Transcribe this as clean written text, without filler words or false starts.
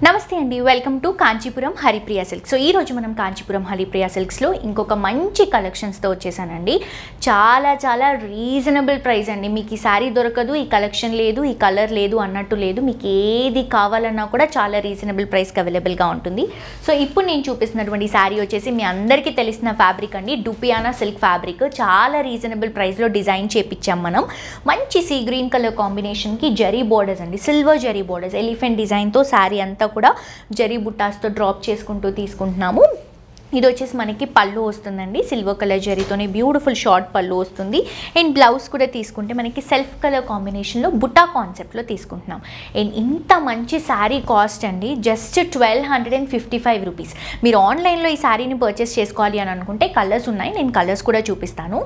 నమస్తే అండి, welcome to Kanchipuram Haripriya silks. So ఈరోజు మనం కాంచీపురం హరిప్రియ సిల్క్స్లో ఇంకొక మంచి కలెక్షన్స్తో వచ్చేసానండి. చాలా రీజనబుల్ ప్రైస్ అండి. మీకు ఈ శారీ దొరకదు, ఈ కలెక్షన్ లేదు, ఈ కలర్ లేదు అన్నట్టు లేదు. మీకు ఏది కావాలన్నా కూడా చాలా రీజనబుల్ ప్రైస్కి అవైలబుల్గా ఉంటుంది. సో ఇప్పుడు నేను చూపిస్తున్నటువంటి శారీ వచ్చేసి మీ అందరికీ తెలిసిన ఫ్యాబ్రిక్ అండి, డుపియానా సిల్క్ ఫ్యాబ్రిక్. చాలా రీజనబుల్ ప్రైస్లో డిజైన్ చేపించాం మనం. మంచి సీ గ్రీన్ కలర్ కాంబినేషన్కి జరీ బోర్డర్స్ అండి, సిల్వర్ జరీ బోర్డర్స్, ఎలిఫెంట్ డిజైన్తో శారీ అంతా కూడా జరీ బుట్టాస్తో డ్రాప్ చేసుకుంటూ తీసుకుంటున్నాము. ఇది వచ్చేసి మనకి పళ్ళు వస్తుందండి, సిల్వర్ కలర్ జరీతోనే బ్యూటిఫుల్ షార్ట్ పళ్ళు వస్తుంది. అండ్ బ్లౌజ్ కూడా తీసుకుంటే మనకి సెల్ఫ్ కలర్ కాంబినేషన్లో బుట్టా కాన్సెప్ట్లో తీసుకుంటున్నాం. అండ్ ఇంత మంచి శారీ కాస్ట్ అండి జస్ట్ 1255 రూపీస్. మీరు ఆన్లైన్లో ఈ శారీని పర్చేస్ చేసుకోవాలి అని అనుకుంటే కలర్స్ ఉన్నాయి, నేను కలర్స్ కూడా చూపిస్తాను.